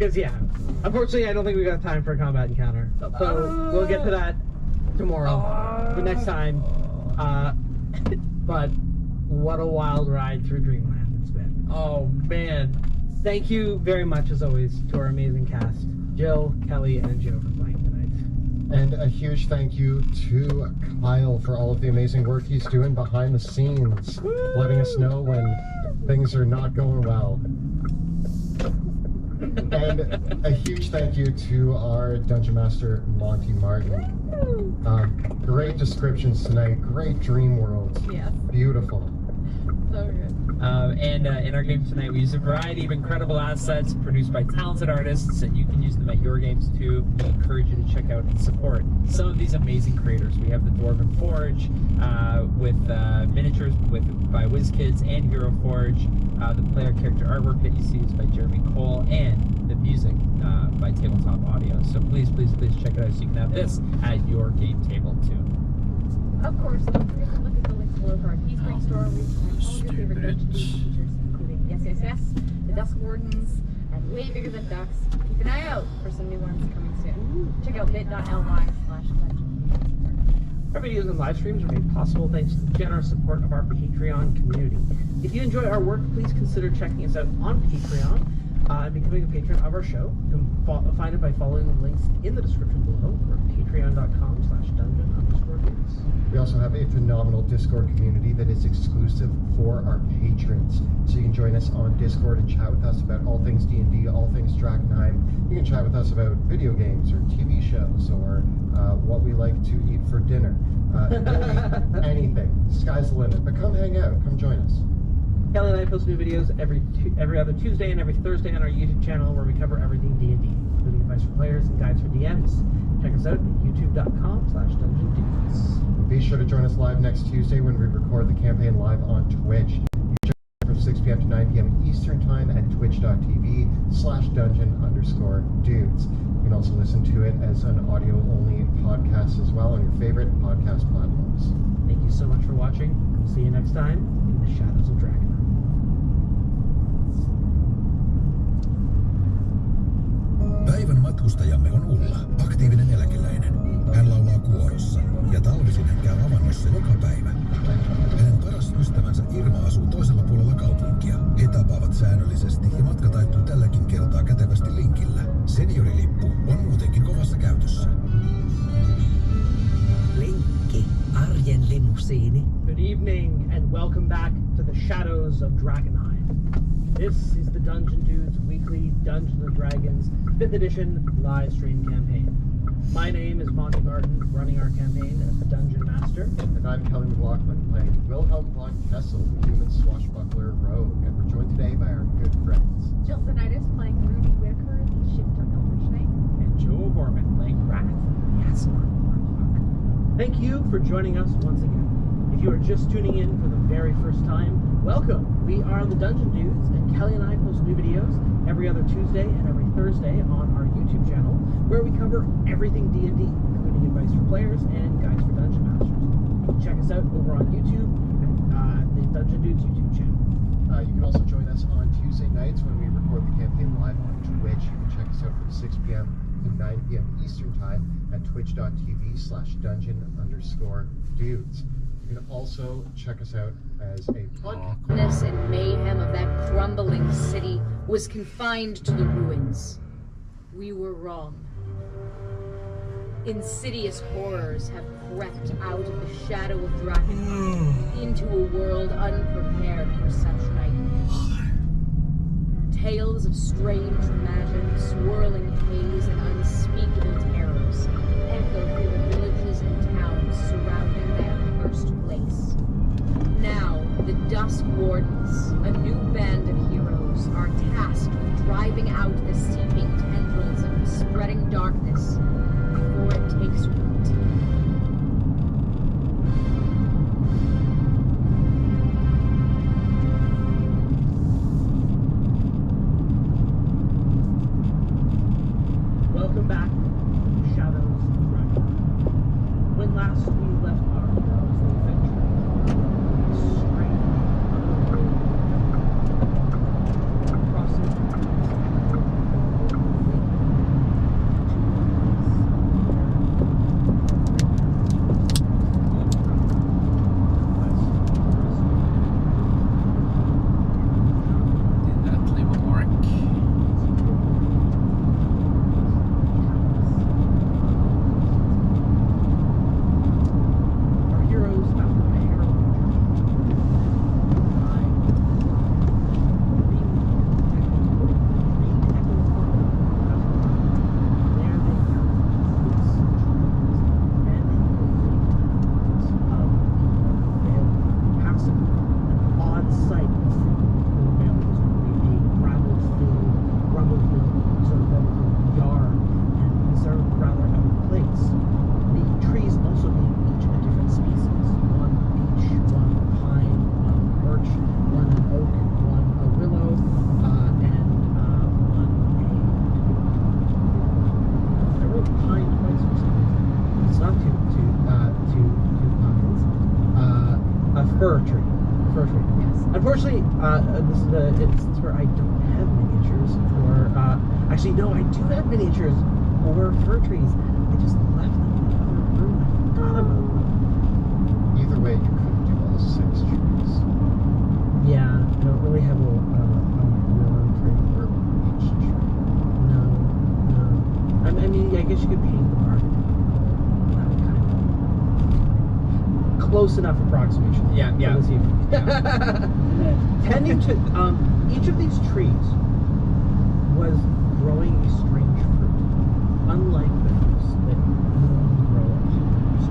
Because, yeah, unfortunately, I don't think we got time for a combat encounter. So we'll get to that tomorrow, but next time. But what a wild ride through Dreamland it's been. Oh, man. Thank you very much, as always, to our amazing cast, Jill, Kelly, and Joe for playing tonight. And a huge thank you to Kyle for all of the amazing work he's doing behind the scenes, letting us know when things are not going well. And a huge thank you to our Dungeon Master, Monty Martin. Great descriptions tonight, great dream worlds. Yes. Beautiful. So good. And in our game tonight, we use a variety of incredible assets produced by talented artists, and you can use them at your games too. We encourage you to check out and support some of these amazing creators. We have the Dwarven Forge with miniatures by WizKids and Hero Forge. The player character artwork that you see is by Jeremy Cole, and the music by Tabletop Audio. So please, please, please check it out so you can have this at your game table too. Of course, don't forget to look at the links below for our Teespring store, where you can find all your favorite Dungeon Dudes features, including Yes, Yes, Yes, the Dusk Wardens, and Way Bigger Than Ducks. Keep an eye out for some new ones coming soon. Check out bit.ly/Dungeon. Our videos and live streams are made possible thanks to the generous support of our Patreon community. If you enjoy our work, please consider checking us out on Patreon and becoming a patron of our show. You can find it by following the links in the description below, or patreon.com/dungeon_dudes. We also have a phenomenal Discord community that is exclusive for our patrons. So you can join us on Discord and chat with us about all things D&D, all things Drakenheim. You can chat with us about video games or TV shows or what we like to eat for dinner. Really anything. Sky's the limit. But come hang out. Come join us. Kelly and I post new videos every other Tuesday and every Thursday on our YouTube channel, where we cover everything D&D, including advice for players and guides for DMs. Check us out at youtube.com/dungeondudes. Be sure to join us live next Tuesday when we record the campaign live on Twitch. You can join from 6 p.m. to 9 p.m. Eastern Time at twitch.tv/dungeon_dudes. You can also listen to it as an audio-only podcast as well on your favorite podcast platforms. Thank you so much for watching. We'll see you next time in the Shadows of Dragonheim. Päivän matkustajamme on Ulla, aktiivinen eläkeläinen. Hän laulaa kuorossa ja talvisin hän käy avannossa joka päivä. Hänen paras ystävänsä Irma asuu toisella puolella kaupunkia. He tapaavat säännöllisesti ja matka taittuu tälläkin kertaa kätevästi linkillä. Seniorilippu on muutenkin kovassa käytössä. Linkki, arjen limusiini. Good evening and welcome back to the Shadows of Dragonheim. This is the Dungeon Dudes weekly Dungeons & Dragons 5th edition live stream campaign. My name is Monty Martin, running our campaign as the Dungeon Master. And I'm Kelly McLaughlin, playing Wilhelm von Kessel, the human swashbuckler rogue. And we're joined today by our good friends. Jill Zenitis playing Rudy Whitaker, the shifter Eldritch Knight. And Joe O'Gorman playing Wrath, the Asmar Warlock. Thank you for joining us once again. If you are just tuning in for the very first time, welcome. We are the Dungeon Dudes, and Kelly and I post new videos every other Tuesday and every Thursday on our YouTube channel, where we cover everything D&D, including advice for players and guides for Dungeon Masters. You can check us out over on YouTube at the Dungeon Dudes YouTube channel. You can also join us on Tuesday nights when we record the campaign live on Twitch. You can check us out from 6 p.m. to 9 p.m. Eastern Time at twitch.tv/dungeon_dudes. You can also check us out as a podcast. And mayhem of that crumbling city was confined to the ruins. We were wrong. Insidious horrors have crept out of the shadow of Drakenheim into a world unprepared for such nightmares. Tales of strange magic, swirling haze, and unspeakable terrors echo through the villages and towns surrounding that cursed place. Now, the Dusk Wardens, a new band of heroes, are tasked with driving out the seeping tendrils of the spreading darkness before it takes root. Welcome back to Shadows of Dragonheim. When last we left our heroes, they ventured a strange otherworld, crossing fir tree. Fir tree. Yes. Unfortunately, this is the instance where I don't have miniatures for. Actually, no, I do have miniatures for fir trees. I just left them in the other room. I forgot about them. Either way, you could do all 6 trees. Yeah, I don't really have a willow tree. Or each tree. No. I mean, I guess you could paint the bark. That would kind of close enough approximation. Yeah. For this evening. Tending to each of these trees was growing a strange fruit, unlike the fruits that normally grow on trees.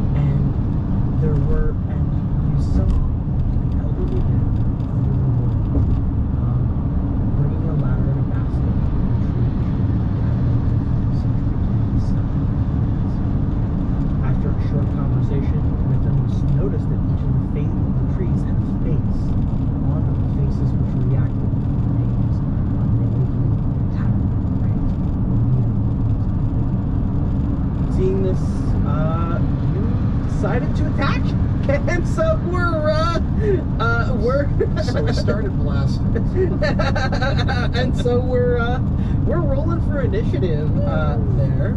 And you saw an elderly man under the wood, bringing a ladder and a basket from tree to tree, gathering some trees. After a short conversation with them, was noticed that each of the trees had a face on them, faces which reacted to the names on the local tavern, right? Seeing this, you decided to attack, and so So we started blasting. and so we're rolling for initiative there.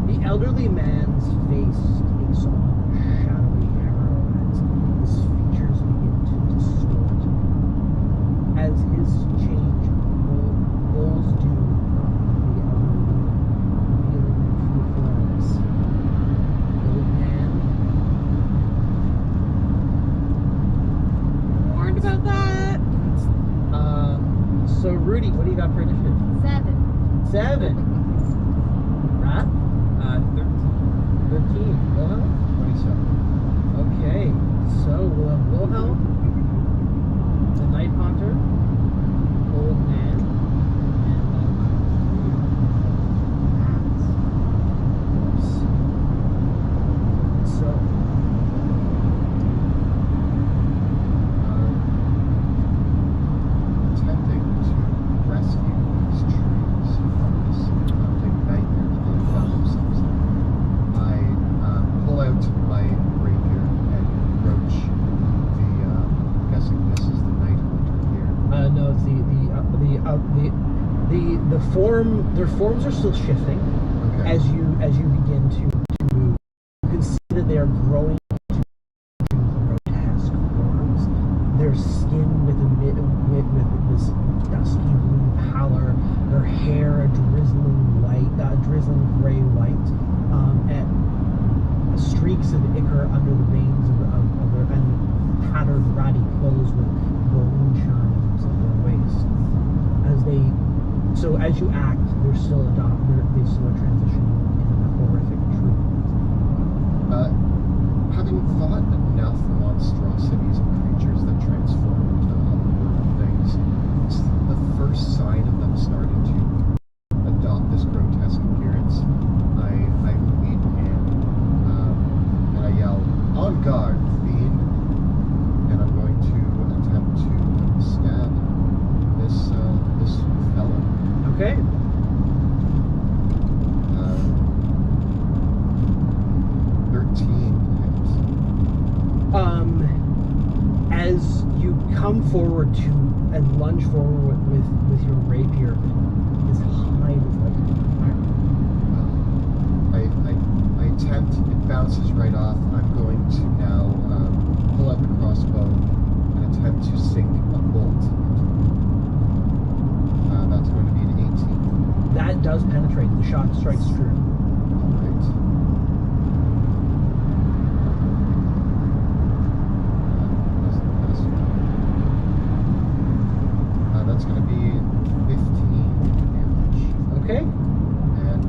The elderly man's face takes on a shadowy arrow as his features begin to distort. As his change rolls due on the elderly man, revealing their true forms. The old man. Warned about that. So Rudy, what do you got for initiative? 7. Right? 13. Wilhelm? 27. Okay, so we'll have Wilhelm, the Night Haunter, Old Man, and Max. So, Attempting to rescue these trees from this haunting nightmare that they found themselves in, I pull out my rapier and approach the. I'm guessing this is the Night Hunter here. no, it's the form. Their forms are still shifting Okay. as you begin to move. You can see that they are growing into grotesque forms. Their skin with this dusky blue pallor. Their hair a drizzling gray white, and streaks of ichor under the veins of their and tattered ratty clothes with bone chimes at their waist. So as you act, they still are transitioning into the horrific truth. Having fought enough monstrosities and creatures that transform into otherworldly things, it's the first sign of them starting to adopt this grotesque appearance. I lead in, and I yell, "On guard, fiend!" And I'm going to attempt to stab this fellow. Okay. 13 hits. As you come forward to and lunge forward with your rapier, his hide is like fire. I attempt, it bounces right off. I'm going to now pull out the crossbow and attempt to sink a bolt. That's going to be an 18. That does penetrate. The shot strikes true. Alright. That's going to be 15 damage. Okay. And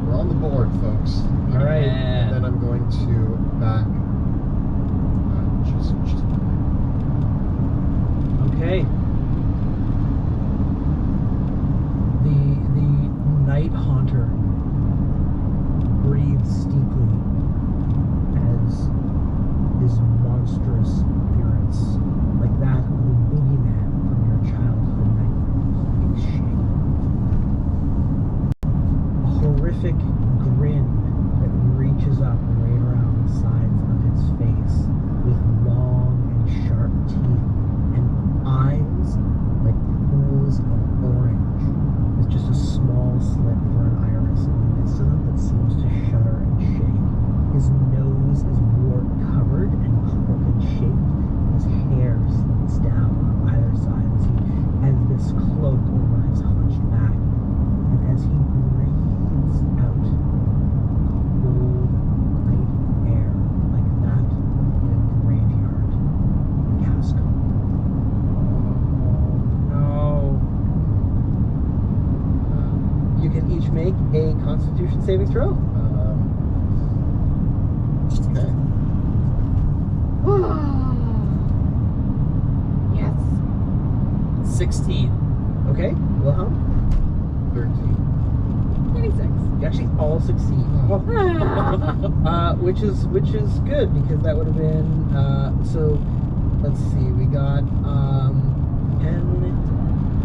we're on the board, folks. All right. And then I'm going to back. Just Okay. The Night saving throw. Okay. Yes. 16. Okay, Wilhelm. 13. 26. You actually all succeed. Which is good because that would have been so. Let's see, we got 10,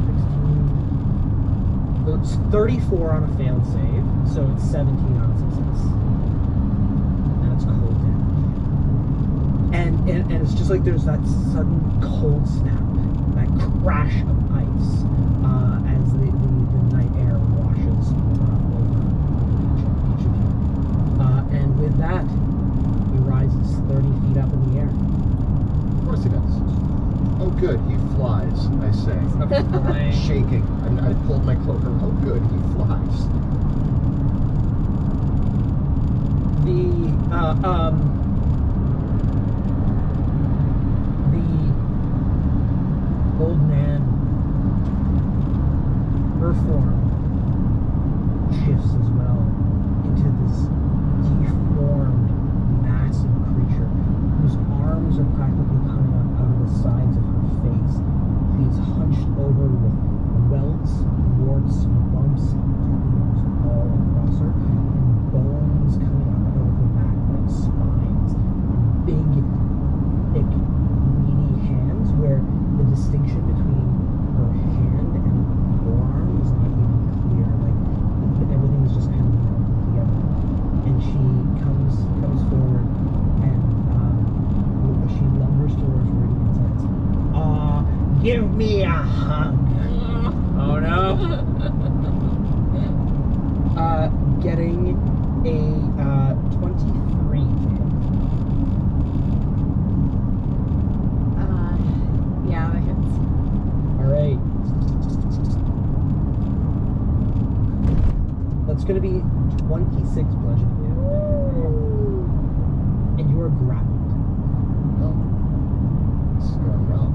16. So it's 34 on a failed save, so it's 17 on a success. And it's cold damage. And it's just like there's that sudden cold snap, that crash of ice as the night air washes over each of you. And with that, he rises 30 feet up in the air. Of course he does. Oh, good. He flies, I say. Okay. Shaking. I pulled my cloak around. Oh, good. He flies. The old man, her form shifts as well into this deformed, massive creature whose arms are practically coming up out of the sides of her face. She's hunched over with welts, warts, bumps, tattoos all across her, and bones coming up out of her back like spines, and big, thick, meaty hands where the distinction between her hand and forearm is not even clear. Like everything is just kind of melted together. And she comes forward and she lumbers towards Rudy and says, give me a hug. Oh no. Getting a 23 to hit. Yeah, that hits. All right. That's going to be 26 bludgeoning. And you are grappled. Oh. This is going well.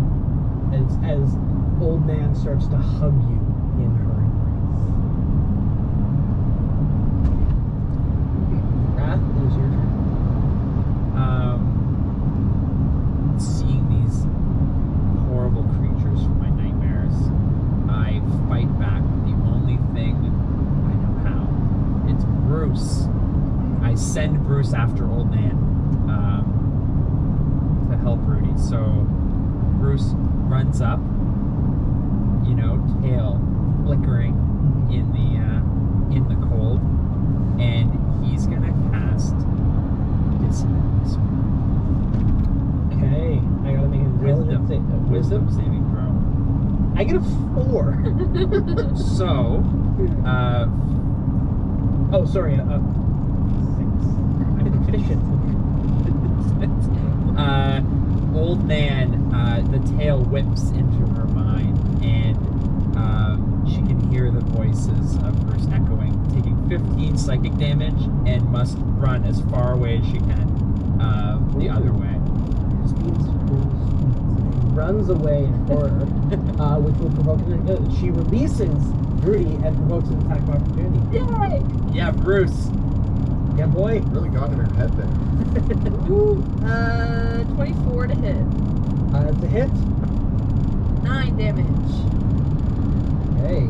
As old man starts to hug you in her embrace. Wrath, it is your turn. Seeing these horrible creatures from my nightmares, I fight back with the only thing I know how. It's Bruce. I send Bruce after old man to help Rudy. So Bruce runs up, tail flickering in the cold, and he's gonna cast Dissonance. Okay, I gotta make a Wisdom saving throw. I get a 4. So, Oh, sorry, 6. I'm efficient. old man, the tail whips into her mind, and she can hear the voices of Bruce echoing, taking 15 psychic damage, and must run as far away as she can the other way. Runs away in horror, which will provoke she releases Rudy and provokes an attack of opportunity. Yay! Yeah, Bruce. Yeah, boy. Really got in her head there. 24 to hit. It's a hit. 9 damage. Okay.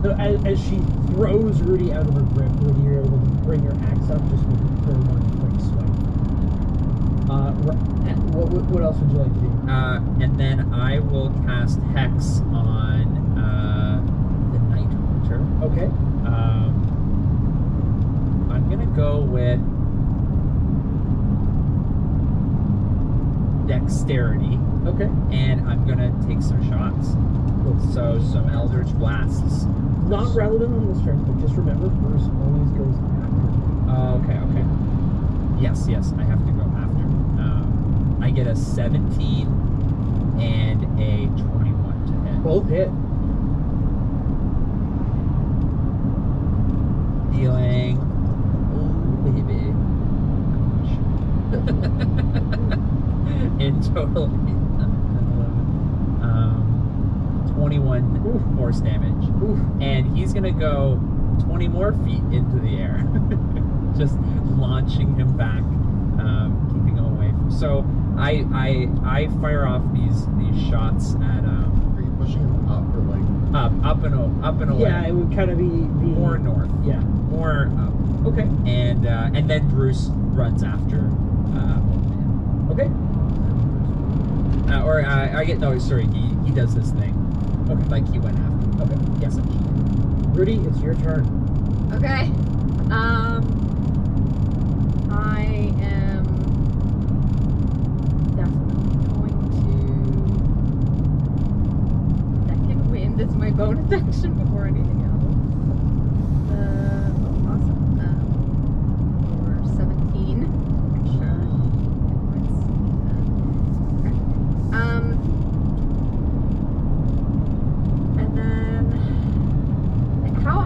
So as she throws Rudy out of her grip, Rudy, you're able to bring your axe up just with her one quick swipe. What else would you like to do? And then I will cast Hex on the Night Hunter. Okay. I'm gonna go with Dexterity, Okay. and I'm gonna take some shots. So some Eldritch Blasts. Not relevant on this turn, but just remember, Bruce always goes after. Okay. Yes, I have to go after. I get a 17 and a 21 to hit. Both hit. Dealing, oh baby, in total, 21 Oof. force damage. Oof. And he's gonna go 20 more feet into the air, just launching him back, keeping him away. So I fire off these shots at. Are you pushing him up or like? Up and away. Yeah, it would kind of be more north. Yeah. More up. Okay. And then Bruce runs after Old Man. Okay. He does this thing. Okay. Like he went after. Okay. Yes. Rudy, it's your turn. Okay. I am definitely going to second wind as my bonus action before anything else. Awesome. For 17. Sure. Let's see that. Okay. And then how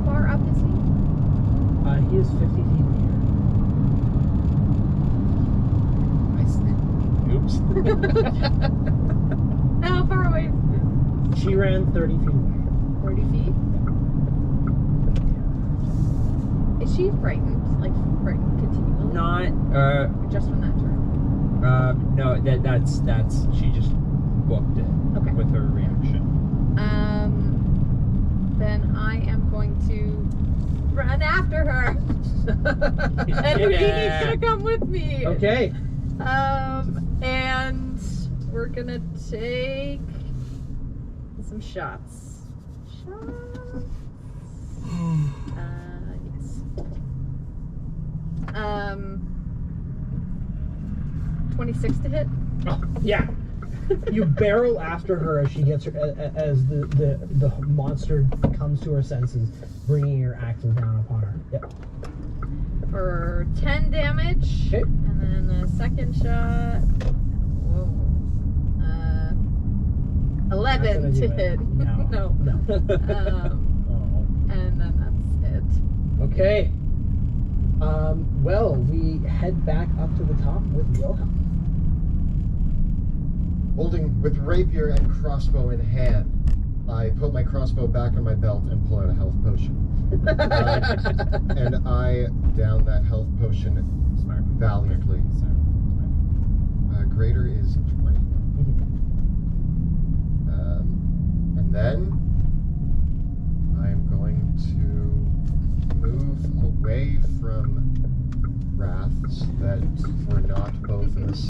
far up is he? He is 50 feet in Oops. the air. How far away She ran 30 feet away. 30 feet? Is she frightened? Like, frightened continually? Not. Or just from that turn? No. That's. She just booked it. Okay. With her reaction. Then I am going to run after her. And Houdini's gonna come with me. Okay. And we're gonna take some shots. Yes. 26 to hit. Oh, yeah. You barrel after her as she gets her, as the monster comes to her senses, bringing your axes down upon her. Yep. For 10 damage. Okay. And then the second shot. Whoa. 11 to hit. No. No. Oh. And then that's it. Okay. Well, we head back up to the top with Wilhelm. Holding with rapier and crossbow in hand, I put my crossbow back on my belt and pull out a health potion. And I down that health potion Smart. valiantly. Smart. Greater is 20. And then I'm going to move away from Wraths that